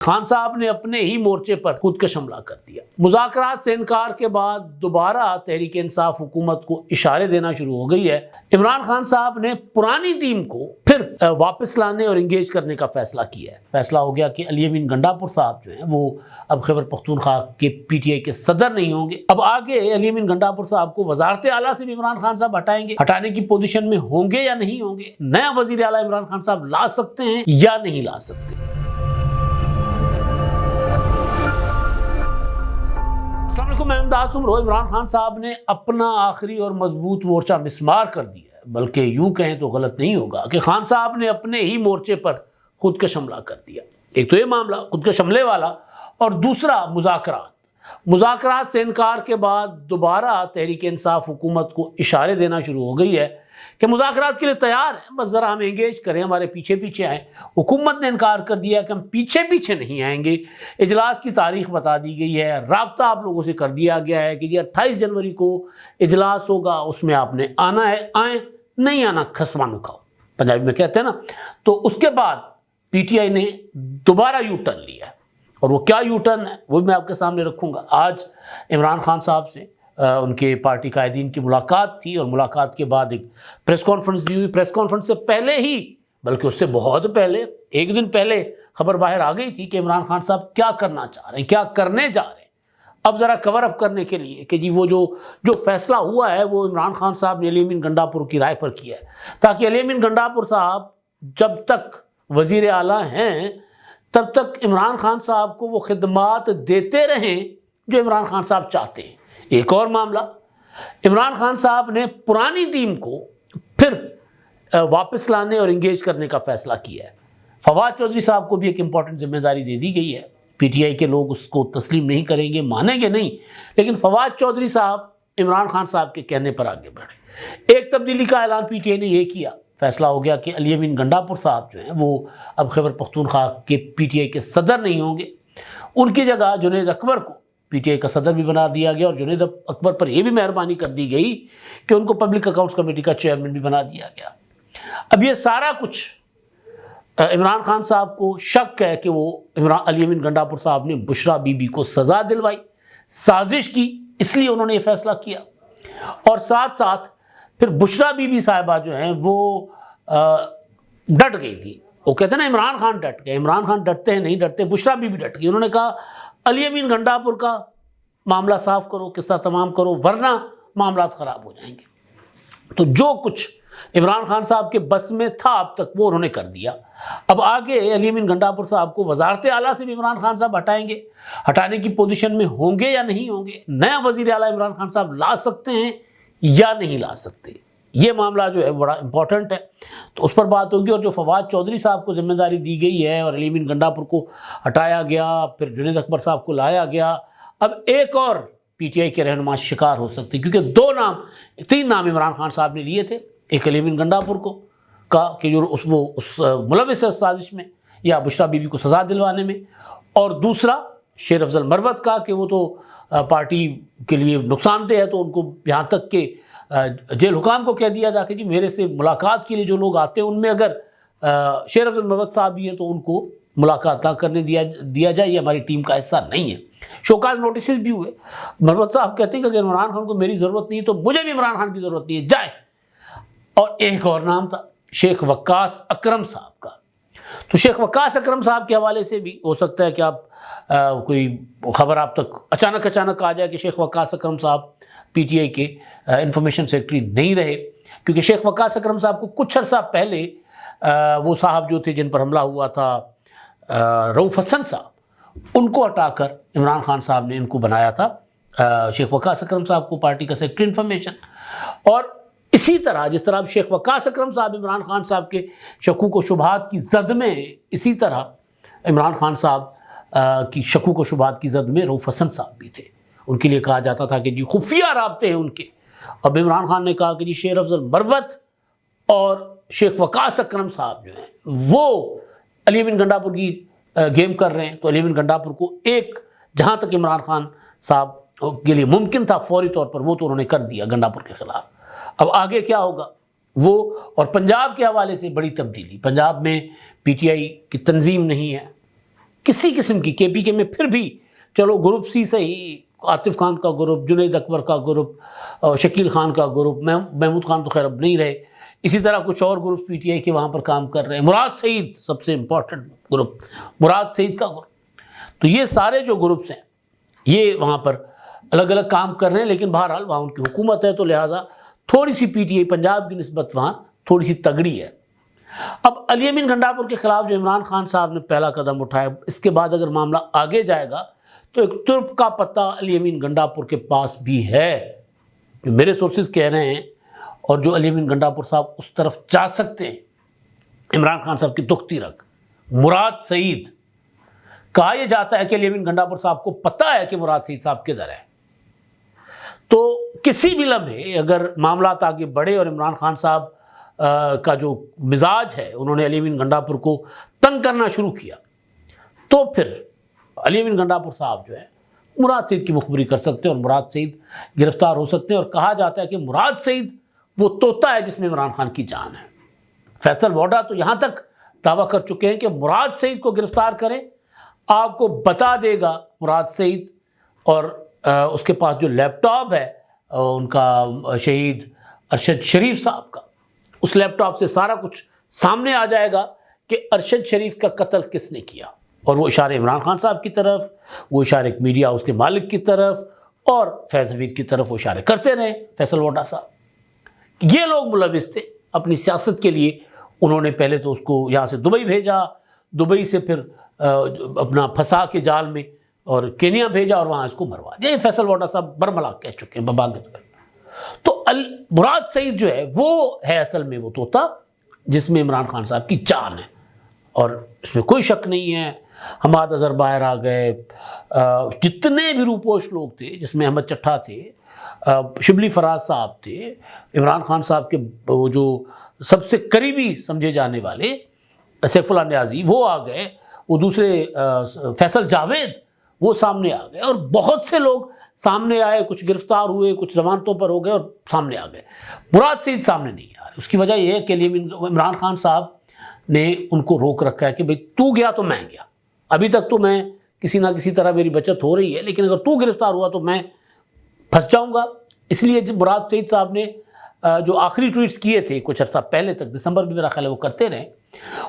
خان صاحب نے اپنے ہی مورچے پر خودکش حملہ کر دیا۔ مذاکرات سے انکار کے بعد دوبارہ تحریک انصاف حکومت کو اشارے دینا شروع ہو گئی ہے۔ عمران خان صاحب نے پرانی ٹیم کو پھر واپس لانے اور انگیج کرنے کا فیصلہ کیا ہے۔ فیصلہ ہو گیا کہ علی امین گنڈاپور صاحب جو ہیں وہ اب خیبر پختونخوا کے پی ٹی آئی کے صدر نہیں ہوں گے۔ اب آگے علی امین گنڈاپور صاحب کو وزارت اعلیٰ سے بھی عمران خان صاحب ہٹائیں گے، ہٹانے کی پوزیشن میں ہوں گے یا نہیں ہوں گے، نیا وزیر اعلیٰ عمران خان صاحب لا سکتے ہیں یا نہیں لا سکتے۔ السلام علیکم، میں امداد سمرو۔ عمران خان صاحب نے اپنا آخری اور مضبوط مورچہ مسمار کر دیا ہے، بلکہ یوں کہیں تو غلط نہیں ہوگا کہ خان صاحب نے اپنے ہی مورچے پر خودکش حملہ کر دیا۔ ایک تو یہ معاملہ خودکش حملے والا، اور دوسرا مذاکرات سے انکار کے بعد دوبارہ تحریک انصاف حکومت کو اشارے دینا شروع ہو گئی ہے کہ مذاکرات کے لیے تیار ہیں، بس ذرا ہم انگیج کریں، ہمارے پیچھے پیچھے آئیں۔ حکومت نے انکار کر دیا کہ ہم پیچھے پیچھے نہیں آئیں گے۔ اجلاس کی تاریخ بتا دی گئی ہے، رابطہ آپ لوگوں سے کر دیا گیا ہے کہ جی 28 جنوری کو اجلاس ہوگا، اس میں آپ نے آنا ہے، آئیں، نہیں آنا کھسمان کھاؤ، پنجابی میں کہتے ہیں نا۔ تو اس کے بعد پی ٹی آئی نے دوبارہ یو ٹرن لیا ہے، اور وہ کیا یو ٹرن ہے وہ میں آپ کے سامنے رکھوں گا۔ آج عمران خان صاحب سے ان کے پارٹی قائدین کی ملاقات تھی، اور ملاقات کے بعد ایک پریس کانفرنس بھی ہوئی۔ پریس کانفرنس سے پہلے ہی، بلکہ اس سے بہت پہلے، ایک دن پہلے خبر باہر آ گئی تھی کہ عمران خان صاحب کیا کرنا چاہ رہے ہیں، کیا کرنے جا رہے ہیں۔ اب ذرا کور اپ کرنے کے لیے کہ جی وہ جو فیصلہ ہوا ہے وہ عمران خان صاحب نے علی امین گنڈاپور کی رائے پر کیا ہے، تاکہ علی امین گنڈاپور صاحب جب تک وزیر اعلیٰ ہیں تب تک عمران خان صاحب کو وہ خدمات دیتے رہیں جو عمران خان صاحب چاہتے ہیں۔ ایک اور معاملہ، عمران خان صاحب نے پرانی ٹیم کو پھر واپس لانے اور انگیج کرنے کا فیصلہ کیا ہے۔ فواد چودھری صاحب کو بھی ایک امپورٹنٹ ذمہ داری دے دی گئی ہے۔ پی ٹی آئی کے لوگ اس کو تسلیم نہیں کریں گے، مانیں گے نہیں، لیکن فواد چودھری صاحب عمران خان صاحب کے کہنے پر آگے بڑھے۔ ایک تبدیلی کا اعلان پی ٹی آئی نے یہ کیا، فیصلہ ہو گیا کہ علی امین گنڈاپور صاحب جو ہیں وہ اب خیبر پختونخوا کے پی ٹی آئی کے صدر نہیں ہوں گے۔ ان کی جگہ جنید اکبر کو پی ٹی آئی کا صدر بھی بنا دیا گیا، اور جنید اکبر پر یہ بھی مہربانی کر دی گئی کہ ان کو پبلک اکاؤنٹس کمیٹی کا چیئرمین بھی بنا دیا گیا۔ اب یہ سارا کچھ عمران خان صاحب کو شک ہے کہ وہ علی امین گنڈاپور صاحب نے بشرا بی بی کو سزا دلوائی، سازش کی، اس لیے انہوں نے یہ فیصلہ کیا۔ اور ساتھ ساتھ پھر بشرا بی بی صاحبہ جو ہیں وہ ڈٹ گئی تھی۔ وہ کہتے ہیں نا عمران خان ڈٹ گئے، عمران خان ڈٹتے ہیں نہیں ڈٹتے، بشرا بی بی ڈٹ گئی۔ انہوں نے کہا علی امین گنڈاپور کا معاملہ صاف کرو، قصہ تمام کرو، ورنہ معاملات خراب ہو جائیں گے۔ تو جو کچھ عمران خان صاحب کے بس میں تھا اب تک وہ انہوں نے کر دیا۔ اب آگے علی امین گنڈاپور صاحب کو وزارت اعلیٰ سے بھی عمران خان صاحب ہٹائیں گے، ہٹانے کی پوزیشن میں ہوں گے یا نہیں ہوں گے، نیا وزیر اعلیٰ عمران خان صاحب لا سکتے ہیں یا نہیں لا سکتے۔ یہ معاملہ جو ہے بڑا امپورٹنٹ ہے، تو اس پر بات ہوگی۔ اور جو فواد چودھری صاحب کو ذمہ داری دی گئی ہے اور علی امین گنڈاپور کو ہٹایا گیا، پھر جنید اکبر صاحب کو لایا گیا، اب ایک اور پی ٹی آئی کے رہنما شکار ہو سکتے ہیں، کیونکہ 3 نام عمران خان صاحب نے لیے تھے۔ ایک علی امین گنڈاپور کو کا کہ جو اس ملوث ہے سازش میں یا بشرا بی بی کو سزا دلوانے میں، اور دوسرا شیر افضل مروت کا کہ وہ تو پارٹی کے لیے نقصان دہ ہے، تو ان کو یہاں تک کہ جیل حکام کو کہہ دیا جا کہ جی میرے سے ملاقات کے لیے جو لوگ آتے ہیں ان میں اگر شیر افضل مروت صاحب بھی ہیں تو ان کو ملاقات نہ کرنے دیا جائے، یہ ہماری ٹیم کا حصہ نہیں ہے۔ شوکاز نوٹسز بھی ہوئے۔ مروت صاحب کہتے ہیں کہ اگر عمران خان کو میری ضرورت نہیں ہے تو مجھے بھی عمران خان کی ضرورت نہیں ہے، جائے۔ اور ایک اور نام تھا شیخ وقاص اکرم صاحب کا۔ تو شیخ وقاص اکرم صاحب کے حوالے سے بھی ہو سکتا ہے کہ آپ کوئی خبر آپ تک اچانک آ جائے کہ شیخ وقاص اکرم صاحب پی ٹی آئی کے انفارمیشن سیکرٹری نہیں رہے، کیونکہ شیخ وقاص اکرم صاحب کو کچھ عرصہ پہلے وہ صاحب جو تھے جن پر حملہ ہوا تھا، رؤف حسن صاحب، ان کو ہٹا کر عمران خان صاحب نے ان کو بنایا تھا، شیخ وقاص اکرم صاحب کو پارٹی کا سیکرٹری انفارمیشن۔ اور اسی طرح جس طرح شیخ وقاص اکرم صاحب عمران خان صاحب کے شکوک و شبہات کی زد میں، اسی طرح عمران خان صاحب کی شکوک و شبہات کی زد میں رؤف حسن صاحب بھی تھے۔ ان کے لیے کہا جاتا تھا کہ جی خفیہ رابطے ہیں ان کے۔ اب عمران خان نے کہا کہ جی شیر افضل مروت اور شیخ وقاص اکرم صاحب جو ہیں وہ علی امین گنڈاپور کی گیم کر رہے ہیں، تو علی امین گنڈاپور کو ایک جہاں تک عمران خان صاحب کے لیے ممکن تھا فوری طور پر وہ تو انہوں نے کر دیا گنڈاپور کے خلاف۔ اب آگے کیا ہوگا وہ، اور پنجاب کے حوالے سے بڑی تبدیلی۔ پنجاب میں پی ٹی آئی کی تنظیم نہیں ہے، کسی قسم کی KPK میں پھر بھی چلو گروپ سی سے ہی عاطف خان کا گروپ، جنید اکبر کا گروپ، شکیل خان کا گروپ، محمود خان تو خیر اب نہیں رہے، اسی طرح کچھ اور گروپ PTI کے وہاں پر کام کر رہے ہیں، مراد سعید سب سے امپورٹنٹ گروپ، مراد سعید کا گروپ. تو یہ سارے جو گروپس ہیں یہ وہاں پر الگ الگ کام کر رہے ہیں، لیکن بہرحال وہاں ان کی حکومت ہے، تو لہٰذا تھوڑی سی PTI پنجاب کی نسبت وہاں تھوڑی سی تگڑی ہے. اب علی امین گنڈاپور کے خلاف جو عمران خان صاحب نے پہلا قدم اٹھایا، اس کے بعد اگر معاملہ آگے جائے گا تو ایک ترپ کا پتہ علی امین گنڈاپور کے پاس بھی ہے، جو میرے سورسز کہہ رہے ہیں، اور جو علی امین گنڈاپور صاحب اس طرف جا سکتے ہیں عمران خان صاحب کی دختی رکھ مراد سعید. کہا یہ جاتا ہے کہ علی امین گنڈاپور صاحب کو پتہ ہے کہ مراد سعید صاحب کدھر ہے، تو کسی بھی لمحے اگر معاملات آگے بڑھے اور عمران خان صاحب کا جو مزاج ہے انہوں نے علی امین گنڈاپور کو تنگ کرنا شروع کیا، تو پھر علی امین گنڈاپور صاحب جو ہے مراد سعید کی مخبری کر سکتے ہیں اور مراد سعید گرفتار ہو سکتے ہیں. اور کہا جاتا ہے کہ مراد سعید وہ طوطا ہے جس میں عمران خان کی جان ہے. فیصل ووڈا تو یہاں تک دعویٰ کر چکے ہیں کہ مراد سعید کو گرفتار کریں، آپ کو بتا دے گا مراد سعید، اور اس کے پاس جو لیپ ٹاپ ہے ان کا شہید ارشد شریف صاحب کا، اس لیپ ٹاپ سے سارا کچھ سامنے آ جائے گا کہ ارشد شریف کا قتل کس نے کیا. اور وہ اشارے عمران خان صاحب کی طرف، وہ اشارے میڈیا اس کے مالک کی طرف اور فیض حمید کی طرف وہ اشارے کرتے رہے فیصل ووڈا صاحب. یہ لوگ ملوث تھے اپنی سیاست کے لیے. انہوں نے پہلے تو اس کو یہاں سے دبئی بھیجا، دبئی سے پھر اپنا پھنسا کے جال میں اور کینیا بھیجا اور وہاں اس کو مروا دیا. یہ فیصل ووڈا صاحب برملا کہہ چکے ہیں بباگت پر. تو مراد سعید جو ہے وہ ہے اصل میں وہ طوطا جس میں عمران خان صاحب کی جان ہے، اور اس میں کوئی شک نہیں ہے. حماد اظہر باہر آ گئے، جتنے بھی روپوش لوگ تھے جس میں احمد چٹھا تھے، شبلی فراز صاحب تھے، عمران خان صاحب کے وہ جو سب سے قریبی سمجھے جانے والے سیف اللہ نیازی وہ آ گئے، وہ دوسرے فیصل جاوید وہ سامنے آ گئے، اور بہت سے لوگ سامنے آئے، کچھ گرفتار ہوئے، کچھ ضمانتوں پر ہو گئے اور سامنے آ گئے. مراد سعید سامنے نہیں آ رہے. اس کی وجہ یہ ہے کہ عمران خان صاحب نے ان کو روک رکھا ہے کہ بھئی تو گیا تو میں گیا. ابھی تک تو میں کسی نہ کسی طرح میری بچت ہو رہی ہے، لیکن اگر تو گرفتار ہوا تو میں پھنس جاؤں گا. اس لیے جب مراد سعید صاحب نے جو آخری ٹویٹس کیے تھے کچھ عرصہ پہلے تک، دسمبر میں میرا خیال ہے وہ کرتے رہے،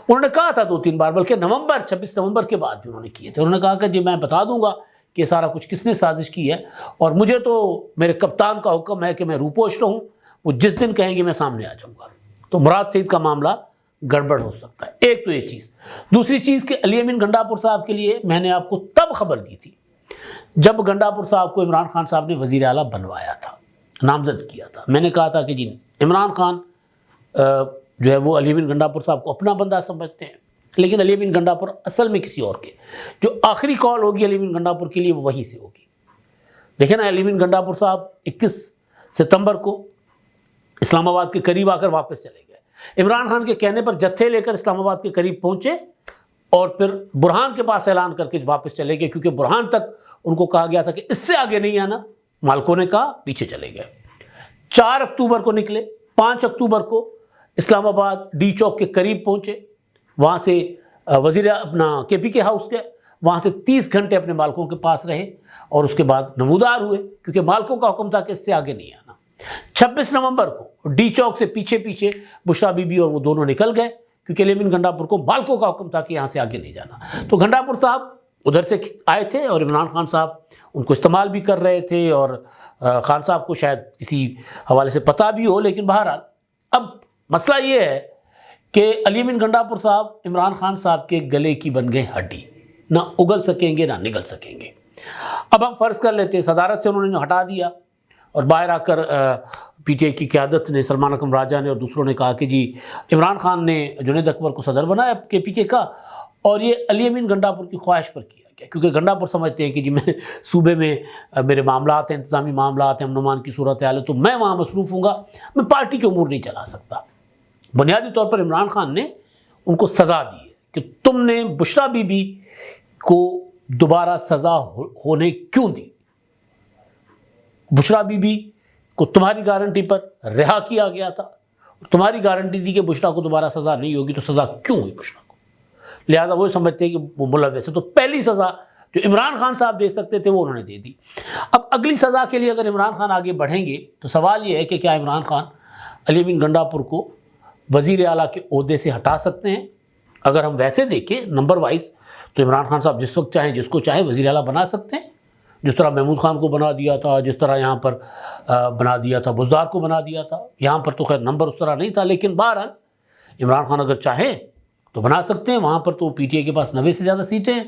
انہوں نے کہا تھا 2-3 بار، بلکہ 26 نومبر کے بعد بھی انہوں نے کیے تھے. انہوں نے کہا کہ جی میں بتا دوں گا کہ سارا کچھ کس نے سازش کی ہے، اور مجھے تو میرے کپتان کا حکم ہے کہ میں روپوش رہوں، وہ جس دن کہیں گے میں سامنے آ جاؤں گا. تو مراد سعید کا معاملہ گڑبڑ ہو سکتا ہے. ایک تو یہ چیز. دوسری چیز کہ علی امین گنڈاپور صاحب کے لیے میں نے آپ کو تب خبر دی تھی جب گنڈاپور صاحب کو عمران خان صاحب نے وزیر اعلیٰ بنوایا تھا، نامزد کیا تھا. میں نے کہا تھا کہ جی عمران خان جو ہے وہ علی امین گنڈاپور صاحب کو اپنا بندہ سمجھتے ہیں، لیکن علی امین گنڈاپور اصل میں کسی اور کے، جو آخری کال ہوگی علی امین گنڈاپور کے لیے وہ وہیں سے ہوگی. دیکھیں نا، علی امین گنڈاپور صاحب 21 ستمبر کو اسلام آباد کے قریب آ کر واپس چلے گئے. عمران خان کے کہنے پر جتھے لے کر اسلام آباد کے قریب پہنچے اور پھر برہان کے پاس اعلان کر کے واپس چلے گئے، کیونکہ برہان تک ان کو کہا گیا تھا کہ اس سے آگے نہیں آنا. مالکوں نے کہا پیچھے چلے گئے. 4 اکتوبر کو نکلے، 5 اکتوبر کو اسلام آباد ڈی چوک کے قریب پہنچے، وہاں سے وزیر اپنا KPK ہاؤس گئے، وہاں سے 30 گھنٹے اپنے مالکوں کے پاس رہے اور اس کے بعد نمودار ہوئے، کیونکہ مالکوں کا حکم تھا کہ اس سے آگے نہیں آنا. 26 نومبر کو ڈی چوک سے پیچھے پیچھے بشرا بی بی اور وہ دونوں نکل گئے، کیونکہ علی امین گنڈاپور کو مالکوں کا حکم تھا کہ یہاں سے آگے نہیں جانا. تو گنڈاپور صاحب ادھر سے آئے تھے اور عمران خان صاحب ان کو استعمال بھی کر رہے تھے، اور خان صاحب کو شاید کسی حوالے سے پتہ بھی ہو. لیکن بہرحال اب مسئلہ یہ ہے کہ علی امین گنڈاپور صاحب عمران خان صاحب کے گلے کی بن گئے ہڈی، نہ اگل سکیں گے نہ نگل سکیں گے. اب ہم فرض کر لیتے ہیں صدارت سے انہوں نے جو ہٹا دیا اور باہر آ کر PTI کی قیادت نے، سلمان اکرم راجہ نے اور دوسروں نے کہا کہ جی عمران خان نے جنید اکبر کو صدر بنایا KPK کا، اور یہ علی امین گنڈاپور کی خواہش پر کیا گیا، کیونکہ گنڈاپور سمجھتے ہیں کہ جی میں صوبے میں میرے معاملات ہیں، انتظامی معاملات ہیں، امن و امان کی صورتحال ہے، تو میں وہاں مصروف ہوں گا، میں پارٹی کے امور نہیں چلا سکتا. بنیادی طور پر عمران خان نے ان کو سزا دی ہے کہ تم نے بشرا بی بی کو دوبارہ سزا ہونے کیوں دی؟ بشرا بی بی کو تمہاری گارنٹی پر رہا کیا گیا تھا، تمہاری گارنٹی تھی کہ بشرا کو دوبارہ سزا نہیں ہوگی، تو سزا کیوں ہوئی بشرا کو؟ لہٰذا وہ سمجھتے ہیں کہ وہ ملوث ہے. تو پہلی سزا جو عمران خان صاحب دے سکتے تھے وہ انہوں نے دے دی. اب اگلی سزا کے لیے اگر عمران خان آگے بڑھیں گے تو سوال یہ ہے کہ کیا عمران خان علی امین گنڈا پور کو وزیر اعلیٰ کے عہدے سے ہٹا سکتے ہیں؟ اگر ہم ویسے دیکھیں نمبر وائز تو عمران خان صاحب جس وقت چاہیں جس کو چاہیں وزیر اعلیٰ بنا سکتے ہیں. جس طرح محمود خان کو بنا دیا تھا، جس طرح یہاں پر بنا دیا تھا بزدار کو بنا دیا تھا. یہاں پر تو خیر نمبر اس طرح نہیں تھا، لیکن بہرحال عمران خان اگر چاہیں تو بنا سکتے ہیں. وہاں پر تو پی ٹی آئی کے پاس 90 سے زیادہ سیٹیں ہیں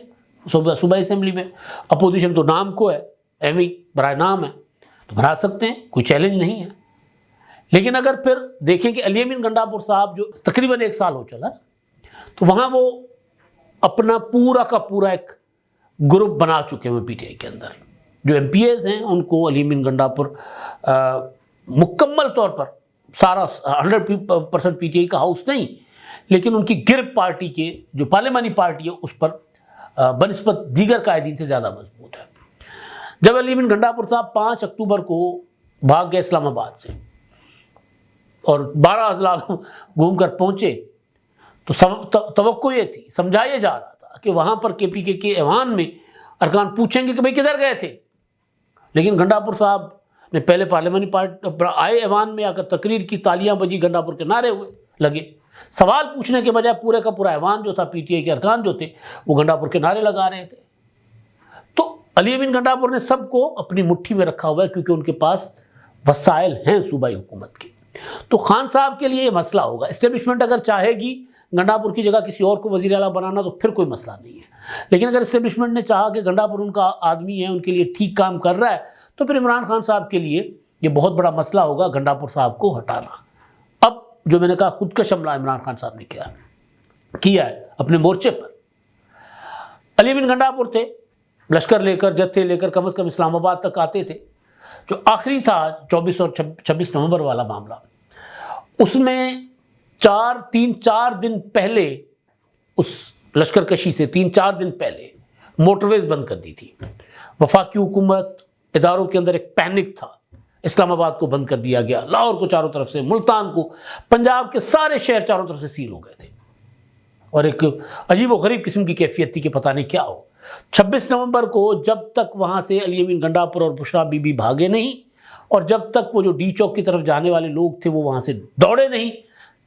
صوبائی اسمبلی میں. اپوزیشن تو نام کو ہے، ایم ای برائے نام ہے، تو بنا سکتے ہیں، کوئی چیلنج نہیں ہے. لیکن اگر پھر دیکھیں کہ علی امین گنڈا پور صاحب جو تقریباً 1 سال ہو چلا تو وہاں وہ اپنا پورا کا پورا ایک گروپ بنا چکے ہیں پی ٹی آئی کے اندر. جو ایم پی ایز ہیں ان کو علی امین گنڈا پور مکمل طور پر سارا 100% پی ٹی آئی کا ہاؤس نہیں، لیکن ان کی گرپ پارٹی کے جو پارلیمانی پارٹی ہے اس پر بنسبت دیگر قائدین سے زیادہ مضبوط ہے. جب علی امین گنڈا پور صاحب 5 اکتوبر کو بھاگ گئے اسلام آباد سے اور 12 اضلاع گھوم کر پہنچے تو توقع یہ تھی، سمجھایا جا رہا تھا کہ وہاں پر کے پی کے ایوان میں ارکان پوچھیں گے کہ بھئی کدھر گئے تھے. لیکن گنڈا پور صاحب نے پہلے پارلیمانی پارٹی آئے ایوان میں آ کر تقریر کی، تالیاں بجی، گنڈا پور کے نعرے ہوئے لگے. سوال پوچھنے کے بجائے پورے کا پورا ایوان جو تھا پی ٹی آئی کے ارکان جو تھے وہ گنڈا پور کے نعرے لگا رہے تھے. تو علی امین گنڈا پور نے سب کو اپنی مٹھی میں رکھا ہوا ہے کیونکہ ان کے پاس وسائل ہیں صوبائی حکومت کے. تو خان صاحب کے لیے یہ مسئلہ ہوگا. اسٹیبلشمنٹ اگر چاہے گی گنڈا پور کی جگہ کسی اور کو وزیر اعلیٰ بنانا تو پھر کوئی مسئلہ نہیں ہے. لیکن اگر اسٹیبلشمنٹ نے چاہا کہ گنڈا پور ان کا آدمی ہے، ان کے لیے ٹھیک کام کر رہا ہے، تو پھر عمران خان صاحب کے لیے یہ بہت بڑا مسئلہ ہوگا گنڈا پور صاحب کو ہٹانا. اب جو میں نے کہا خودکش حملہ عمران خان صاحب نے کیا ہے اپنے مورچے پر. علی امین گنڈا پور تھے، لشکر لے کر جتھے لے کر کم از کم اسلام آباد تک آتے تھے. جو آخری تھا 24 اور 26 نومبر والا معاملہ، اس میں 4 دن پہلے اس لشکر کشی سے 3-4 دن پہلے موٹر ویز بند کر دی تھی. وفاقی حکومت اداروں کے اندر ایک پینک تھا. اسلام آباد کو بند کر دیا گیا، لاہور کو چاروں طرف سے، ملتان کو، پنجاب کے سارے شہر چاروں طرف سے سیل ہو گئے تھے. اور ایک عجیب و غریب قسم کی کیفیت تھی کہ پتہ نہیں کیا ہو. 26 نومبر کو جب تک وہاں سے علی امین گنڈا پور اور بشرا بی بی بھاگے نہیں، اور جب تک وہ جو ڈی چوک کی طرف جانے والے لوگ تھے وہ وہاں سے دوڑے نہیں،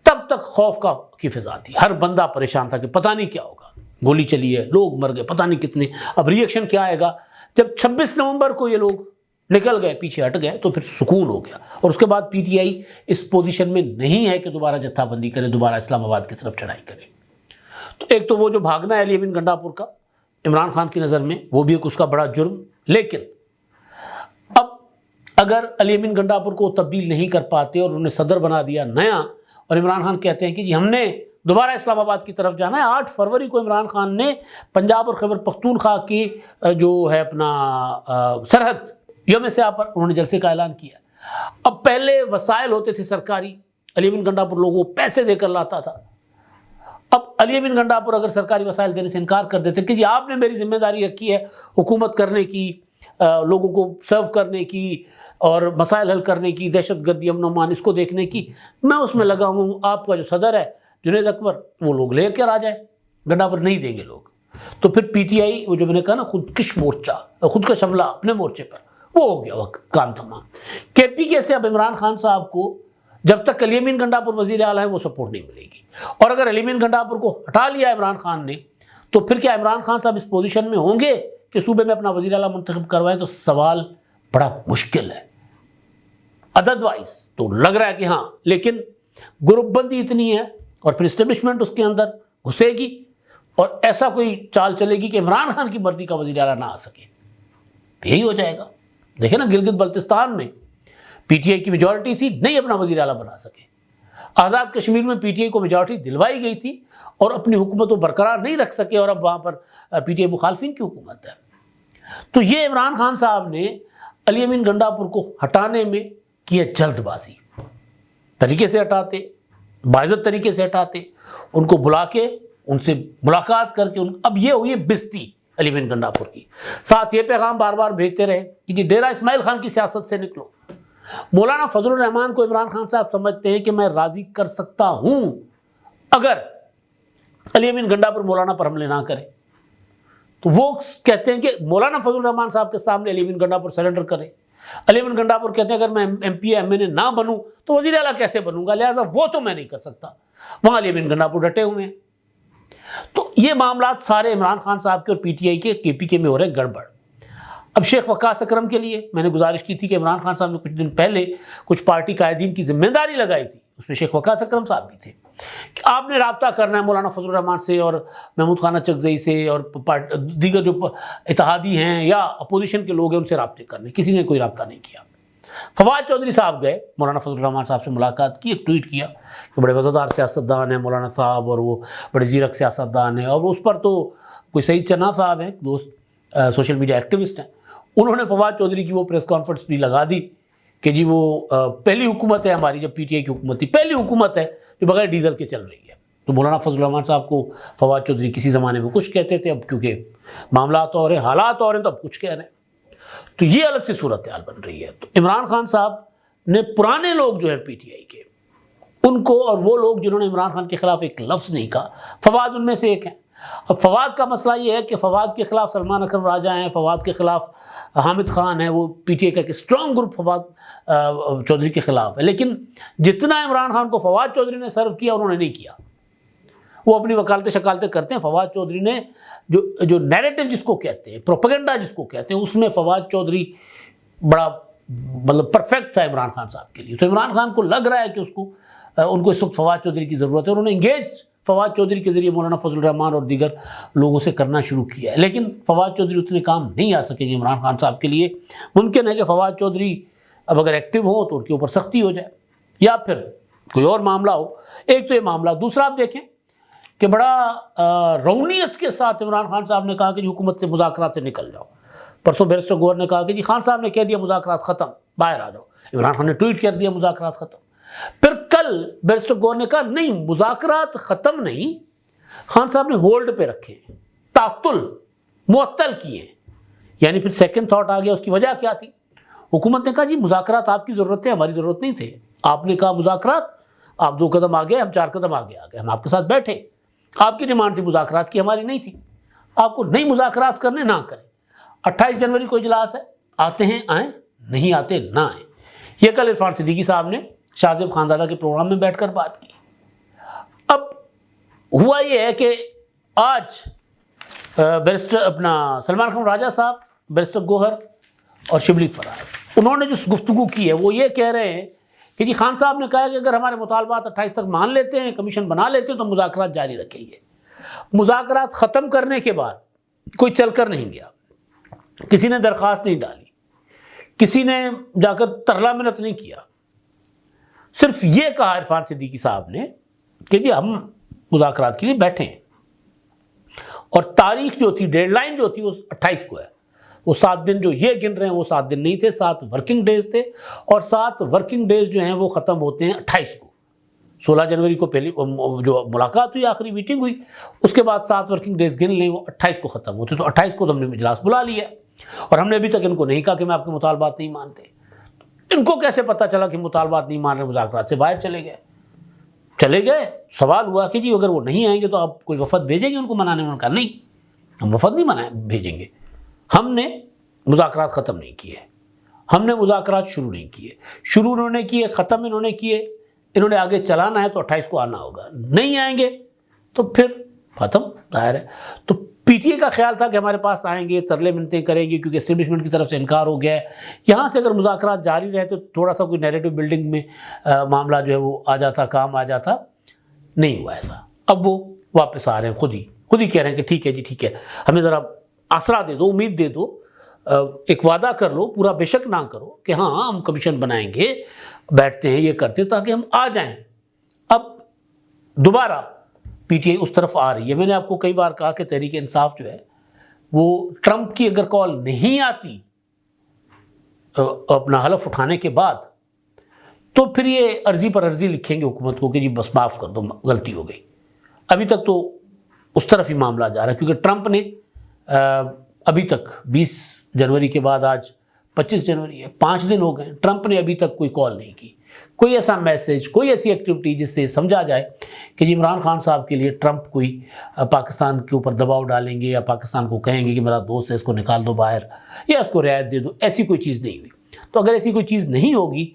تب تک خوف کی فضا تھی. ہر بندہ پریشان تھا کہ پتہ نہیں کیا ہوگا، گولی چلی ہے، لوگ مر گئے، پتہ نہیں کتنے، اب ری ایکشن کیا آئے گا. جب 26 نومبر کو یہ لوگ نکل گئے، پیچھے ہٹ گئے، تو پھر سکون ہو گیا. اور اس کے بعد P T I us position میں نہیں ہے کہ دوبارہ جتھا بندی کرے، دوبارہ اسلام آباد کی طرف چڑھائی کرے. تو ایک تو وہ جو بھاگنا ہے علی امین گنڈا پور کا عمران خان کی نظر میں، وہ بھی ایک اس کا بڑا جرم. لیکن اب اگر علی امین گنڈا پور کو تبدیل نہیں کر پاتے اور انہوں نے صدر بنا دیا نیا، اور عمران خان کہتے ہیں کہ جی ہم نے دوبارہ اسلام آباد کی طرف جانا ہے. 8 فروری کو عمران خان نے پنجاب اور خیبر پختونخوا کی جو ہے اپنا سرحد یوم سیاہ پر انہوں نے جلسے کا اعلان کیا. اب پہلے وسائل ہوتے تھے سرکاری، علی امین گنڈا پور لوگوں کو پیسے دے کر لاتا تھا. اب علی امین گنڈا پور اگر سرکاری وسائل دینے سے انکار کر دیتے کہ جی آپ نے میری ذمہ داری رکھی ہے حکومت کرنے کی، لوگوں کو سرو کرنے کی اور مسائل حل کرنے کی، دہشت گردی، امن و امان اس کو دیکھنے کی، میں اس میں لگا ہوں، آپ کا جو صدر ہے جنید اکبر وہ لوگ لے کر آ جائے، گنڈا پر نہیں دیں گے لوگ. تو پھر پی ٹی آئی وہ جو میں نے کہا نا خودکش مورچہ، خودکش حملہ اپنے مورچے پر، وہ ہو گیا، وقت کام تمام. کے پی کے سے اب عمران خان صاحب کو جب تک علی امین گنڈا پور وزیر اعلیٰ ہیں وہ سپورٹ نہیں ملے گی. اور اگر علی امین گنڈا پور کو ہٹا لیا عمران خان نے تو پھر کیا عمران خان صاحب اس پوزیشن میں ہوں گے کہ صوبے میں اپنا وزیر اعلیٰ منتخب کروائیں؟ تو سوال بڑا مشکل ہے. عدد وائز تو لگ رہا ہے کہ ہاں، لیکن گروپ بندی اتنی ہے اور پھر اسٹیبلشمنٹ اس کے اندر گھسے گی اور ایسا کوئی چال چلے گی کہ عمران خان کی مرضی کا وزیر اعلیٰ نہ آ سکے. یہی ہو جائے گا. دیکھیں نا گلگت بلتستان میں پی ٹی آئی کی میجورٹی تھی، نہیں اپنا وزیر اعلیٰ بنا سکے. آزاد کشمیر میں پی ٹی آئی کو میجورٹی دلوائی گئی تھی اور اپنی حکومت کو برقرار نہیں رکھ سکے، اور اب وہاں پر پی ٹی آئی مخالفین کی حکومت ہے. تو یہ عمران خان صاحب نے علی امین گنڈا پور کو ہٹانے میں کیا جلد بازی. طریقے سے ہٹاتے، باعزت طریقے سے ہٹاتے، ان کو بلا کے ان سے ملاقات کر کے اب یہ ہوئی بستی علی امین گنڈا پور کی. ساتھ یہ پیغام بار بار بھیجتے رہے کہ ڈیرہ اسماعیل خان کی سیاست سے نکلو. مولانا فضل الرحمان کو عمران خان صاحب سمجھتے ہیں کہ میں راضی کر سکتا ہوں اگر علی امین گنڈا پر مولانا پر حملے نہ کریں، تو وہ کہتے ہیں کہ مولانا فضل الرحمان صاحب کے سامنے علی امین گنڈا پر سرنڈر کریں۔ علی امین گنڈا پر کہتے ہیں اگر میں ایم پی ایم این اے نہ بنوں تو وزیر اعلیٰ کیسے بنوں گا، لہٰذا وہ تو میں نہیں کر سکتا، وہاں علی امین گنڈا پر ڈٹے ہوئے ہیں۔ تو یہ معاملات سارے عمران خان صاحب کے اور پی ٹی آئی کے کے پی کے میں ہو رہے ہیں گڑبڑ۔ اب شیخ وقاص اکرم کے لیے میں نے گزارش کی تھی کہ عمران خان صاحب نے کچھ دن پہلے کچھ پارٹی قائدین کی ذمہ داری لگائی تھی، اس میں شیخ وقاص اکرم صاحب بھی تھے کہ آپ نے رابطہ کرنا ہے مولانا فضل الرحمان سے اور محمود خانہ چکزئی سے اور دیگر جو اتحادی ہیں یا اپوزیشن کے لوگ ہیں ان سے رابطے کرنے، کسی نے کوئی رابطہ نہیں کیا۔ فواد چودھری صاحب گئے، مولانا فضل الرحمان صاحب سے ملاقات کی، ایک ٹویٹ کیا کہ بڑے وزادار سیاستدان ہیں مولانا صاحب اور وہ بڑے زیرک سیاستدان ہیں، اور اس پر تو کوئی سعید چنا صاحب ہیں دوست سوشل میڈیا ایکٹیوسٹ ہیں، انہوں نے فواد چودھری کی وہ پریس کانفرنس بھی لگا دی کہ جی وہ پہلی حکومت ہے ہماری جب پی ٹی آئی کی حکومت تھی، پہلی حکومت ہے جو بغیر ڈیزل کے چل رہی ہے۔ تو مولانا فضل الرحمان صاحب کو فواد چودھری کسی زمانے میں کچھ کہتے تھے، اب کیونکہ معاملات اور ہیں حالات اور ہیں تو اب کچھ کہہ رہے ہیں، تو یہ الگ سے صورتحال بن رہی ہے۔ تو عمران خان صاحب نے پرانے لوگ جو ہیں پی ٹی آئی کے ان کو، اور وہ لوگ جنہوں نے عمران خان کے خلاف ایک لفظ نہیں کہا، فواد ان میں سے ایک ہیں۔ اب فواد کا مسئلہ یہ ہے کہ فواد کے خلاف سلمان اکرم راجہ ہیں، فواد کے خلاف حامد خان ہے، وہ پی ٹی آئی کا ایک اسٹرانگ گروپ فواد چودھری کے خلاف ہے، لیکن جتنا عمران خان کو فواد چودھری نے سرو کیا انہوں نے نہیں کیا۔ وہ اپنی وکالتیں شکالتیں کرتے ہیں، فواد چودھری نے جو نیریٹو جس کو کہتے ہیں، پروپیگنڈا جس کو کہتے ہیں، اس میں فواد چودھری بڑا مطلب پرفیکٹ تھا عمران خان صاحب کے لیے۔ تو عمران خان کو لگ رہا ہے کہ ان کو اس وقت فواد چودھری کی ضرورت ہے، انہوں نے انگیج فواد چودھری کے ذریعے مولانا فضل الرحمان اور دیگر لوگوں سے کرنا شروع کیا ہے، لیکن فواد چودھری اتنے کام نہیں آ سکیں گے عمران خان صاحب کے لیے۔ ممکن ہے کہ فواد چودھری اب اگر ایکٹیو ہوں تو ان کے اوپر سختی ہو جائے یا پھر کوئی اور معاملہ ہو۔ ایک تو یہ معاملہ، دوسرا آپ دیکھیں کہ بڑا رونیت کے ساتھ عمران خان صاحب نے کہا کہ جی حکومت سے مذاکرات سے نکل جاؤ۔ پرسوں بیرسٹر گوہر نے کہا کہ جی خان صاحب نے کہہ دیا مذاکرات ختم، باہر آ جاؤ، عمران خان نے ٹویٹ کر دیا مذاکرات ختم۔ پھر کل بیرسٹر گوہر نے کہا نہیں مذاکرات ختم نہیں، خان صاحب نے ہولڈ پہ رکھے، تعطل معطل کیے، یعنی پھر سیکنڈ تھاٹ آ گیا۔ اس کی وجہ کیا تھی؟ حکومت نے کہا جی مذاکرات آپ کی ضرورت ہے، ہماری ضرورت نہیں تھے، آپ نے کہا مذاکرات، آپ 2 قدم آگے، ہم 4 قدم آگے آ گئے، ہم آپ کے ساتھ بیٹھے، آپ کی ڈیمانڈ تھی مذاکرات کی، ہماری نہیں تھی، آپ کو نہیں مذاکرات کرنے نہ کریں۔ 28 جنوری کو اجلاس ہے، آتے ہیں آئیں، نہیں آتے نہ آئیں۔ یہ کل عرفان صدیقی صاحب نے شاہ زیب خانزادہ کے پروگرام میں بیٹھ کر بات کی۔ اب ہوا یہ ہے کہ آج بیرسٹر سلمان اکرم راجہ صاحب، بیرسٹر گوہر اور شبلی فراز، انہوں نے جو گفتگو کی ہے وہ یہ کہہ رہے ہیں کہ جی خان صاحب نے کہا کہ اگر ہمارے مطالبات 28 تک مان لیتے ہیں، کمیشن بنا لیتے ہیں تو مذاکرات جاری رکھیں گے۔ مذاکرات ختم کرنے کے بعد کوئی چل کر نہیں گیا، کسی نے درخواست نہیں ڈالی، کسی نے جا کر ترلا منت نہیں کیا، صرف یہ کہا عرفان صدیقی صاحب نے کہ جی ہم مذاکرات کے لیے بیٹھے ہیں، اور تاریخ جو تھی، ڈیڈ لائن جو تھی وہ 28 کو ہے۔ وہ 7 دن جو یہ گن رہے ہیں وہ 7 دن نہیں تھے، 7 ورکنگ ڈیز تھے، اور 7 ورکنگ ڈیز جو ہیں وہ ختم ہوتے ہیں 28 کو۔ 16 جنوری کو پہلی جو ملاقات ہوئی، آخری میٹنگ ہوئی، اس کے بعد 7 ورکنگ ڈیز گن لیں، وہ 28 کو ختم ہوتے، تو 28 کو تو ہم نے اجلاس بلا لیا، اور ہم نے ابھی تک ان کو نہیں کہا کہ میں آپ کے مطالبات نہیں مانتے۔ ان کو کیسے پتہ چلا کہ مطالبات نہیں مان رہے، مذاکرات سے باہر چلے گئے۔ سوال ہوا کہ جی اگر وہ نہیں آئیں گے تو آپ کوئی وفد بھیجیں گے ان کو منانے؟ انہوں نے کہا نہیں، ہم وفد نہیں بھیجیں گے، ہم نے مذاکرات ختم نہیں کیے، ہم نے مذاکرات شروع نہیں کیے، شروع انہوں نے کیے، ختم انہوں نے کیے، انہوں نے آگے چلانا ہے تو 28 کو آنا ہوگا، نہیں آئیں گے تو پھر ختم، ظاہر ہے۔ تو پی ٹی اے کا خیال تھا کہ ہمارے پاس آئیں گے، ترلے منتیں کریں گے، کیونکہ اسٹیبلشمنٹ کی طرف سے انکار ہو گیا ہے، یہاں سے اگر مذاکرات جاری رہے تو تھوڑا سا کوئی نیریٹو بلڈنگ میں معاملہ جو ہے وہ آ جاتا، کام آ جاتا، نہیں ہوا ایسا۔ اب وہ واپس آ رہے ہیں، خود ہی کہہ رہے ہیں کہ ٹھیک ہے جی ٹھیک ہے، ہمیں ذرا آسرا دے دو، امید دے دو، ایک وعدہ کر لو، پورا بے شک نہ کرو کہ ہاں ہم کمیشن بنائیں گے، بیٹھتے ہیں، یہ کرتے تاکہ ہم آ جائیں۔ اب دوبارہ پی ٹی آئی اس طرف آ رہی ہے۔ میں نے آپ کو کئی بار کہا کہ تحریک انصاف جو ہے وہ ٹرمپ کی اگر کال نہیں آتی اپنا حلف اٹھانے کے بعد تو پھر یہ عرضی پر عرضی لکھیں گے حکومت کو کہ جی بس معاف کر دو، غلطی ہو گئی۔ ابھی تک تو اس طرف ہی معاملہ جا رہا ہے، کیونکہ ٹرمپ نے ابھی تک 20 جنوری کے بعد آج 25 جنوری ہے، 5 دن ہو گئے، ٹرمپ نے ابھی تک کوئی کال نہیں کی کوئی ایسا میسیج، کوئی ایسی ایکٹیویٹی جس سے سمجھا جائے کہ جی عمران خان صاحب کے لیے ٹرمپ کوئی پاکستان کے اوپر دباؤ ڈالیں گے یا پاکستان کو کہیں گے کہ میرا دوست ہے اس کو نکال دو باہر یا اس کو رعایت دے دو، ایسی کوئی چیز نہیں ہوئی۔ تو اگر ایسی کوئی چیز نہیں ہوگی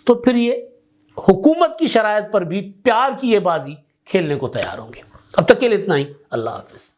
تو پھر یہ حکومت کی شرائط پر بھی پیار کی یہ بازی کھیلنے کو تیار ہوں گے۔ اب تک کے لیے اتنا ہی، اللہ حافظ۔